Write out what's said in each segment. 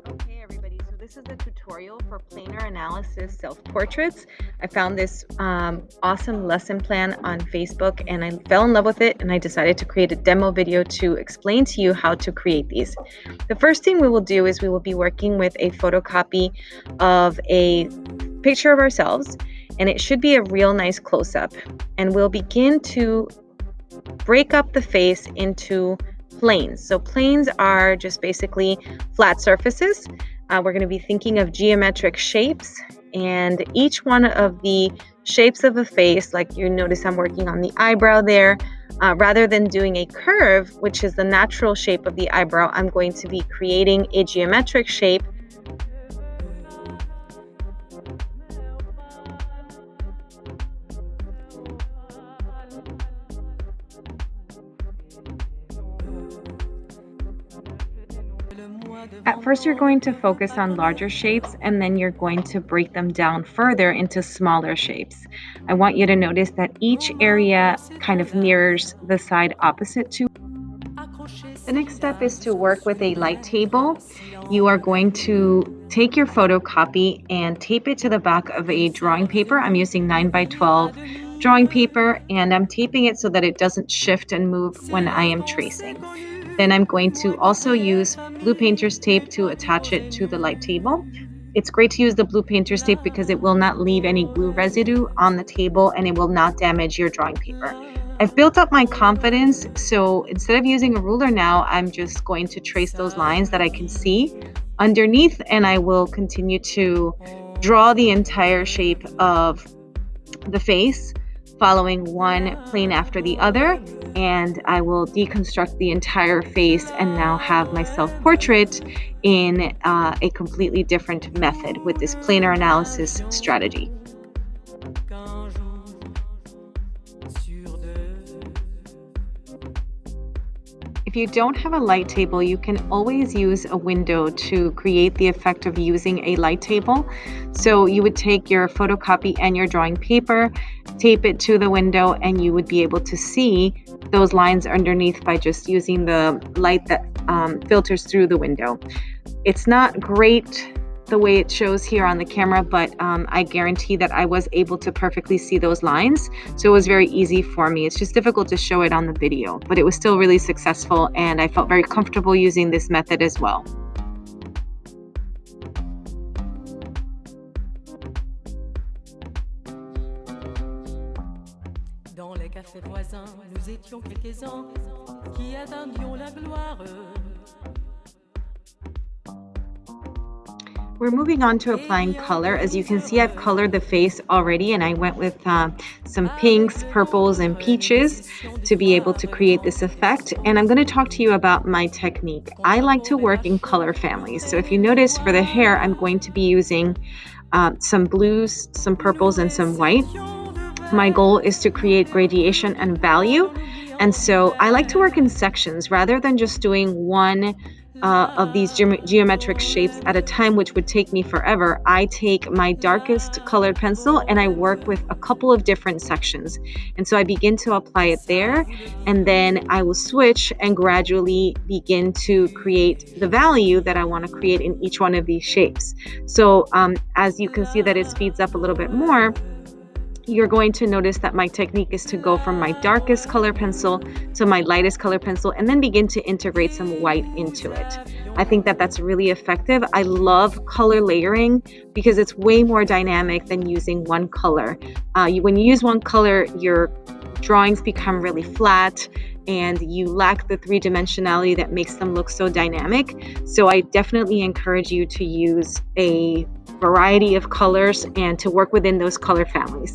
Okay, everybody, so this is the tutorial for planar analysis self-portraits. I found this awesome lesson plan on Facebook and I fell in love with it, and I decided to create a demo video to explain to you how to create these. The first thing we will do is we will be working with a photocopy of a picture of ourselves, and it should be a real nice close-up. And we'll begin to break up the face into planes. So planes are just basically flat surfaces. We're going to be thinking of geometric shapes, and each one of the shapes of a face, like you notice I'm working on the eyebrow there, rather than doing a curve, which is the natural shape of the eyebrow, I'm going to be creating a geometric shape. At first, you're going to focus on larger shapes, and then you're going to break them down further into smaller shapes. I want you to notice that each area kind of mirrors the side opposite to. The next step is to work with a light table. You are going to take your photocopy and tape it to the back of a drawing paper. I'm using 9 by 12 drawing paper, and I'm taping it so that it doesn't shift and move when I am tracing. Then I'm going to also use blue painter's tape to attach it to the light table. It's great to use the blue painter's tape because it will not leave any glue residue on the table and it will not damage your drawing paper. I've built up my confidence, so instead of using a ruler now, I'm just going to trace those lines that I can see underneath, and I will continue to draw the entire shape of the face, following one plane after the other, and I will deconstruct the entire face and now have my self-portrait in a completely different method with this planar analysis strategy. If you don't have a light table, you can always use a window to create the effect of using a light table. So you would take your photocopy and your drawing paper, tape it to the window, and you would be able to see those lines underneath by just using the light that filters through the window. It's not great the way it shows here on the camera, but I guarantee that I was able to perfectly see those lines. So it was very easy for me. It's just difficult to show it on the video, but it was still really successful, and I felt very comfortable using this method as well. Dans les cafés voisins, nous étions quelques-uns qui attendions la gloire. We're moving on to applying color. As you can see, I've colored the face already, and I went with some pinks, purples, and peaches to be able to create this effect. And I'm going to talk to you about my technique. I like to work in color families. So if you notice, for the hair, I'm going to be using some blues, some purples, and some white. My goal is to create gradation and value. And so I like to work in sections rather than just doing one of these geometric shapes at a time, which would take me forever. I take my darkest colored pencil and I work with a couple of different sections. And so I begin to apply it there, and then I will switch and gradually begin to create the value that I want to create in each one of these shapes. So as you can see that it speeds up a little bit more, you're going to notice that my technique is to go from my darkest color pencil to my lightest color pencil and then begin to integrate some white into it. I think that that's really effective. I love color layering because it's way more dynamic than using one color. When you use one color, your drawings become really flat and you lack the three-dimensionality that makes them look so dynamic. So I definitely encourage you to use a variety of colors and to work within those color families.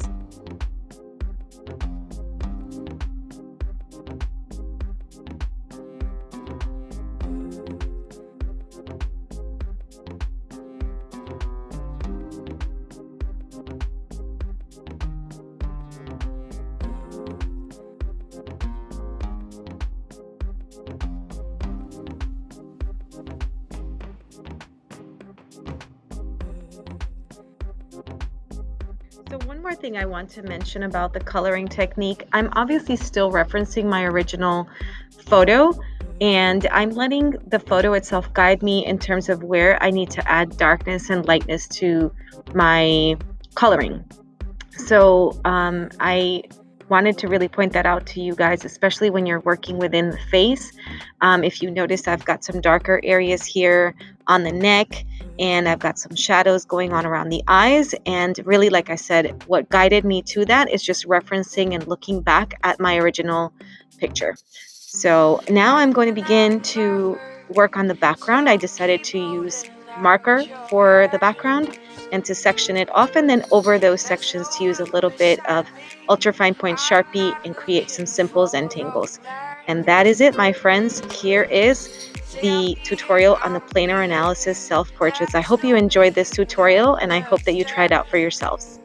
So one more thing I want to mention about the coloring technique, I'm obviously still referencing my original photo, And I'm letting the photo itself guide me in terms of where I need to add darkness and lightness to my coloring. So I wanted to really point that out to you guys, especially when you're working within the face. If you notice, I've got some darker areas here on the neck, and I've got some shadows going on around the eyes. And really, like I said, what guided me to that is just referencing and looking back at my original picture. So now I'm going to begin to work on the background. I decided to use marker for the background and to section it off, and then over those sections to use a little bit of ultrafine point Sharpie and create some simples and tangles. And that is it, my friends. Here is the tutorial on the planar analysis self portraits. I hope you enjoyed this tutorial and I hope that you try it out for yourselves.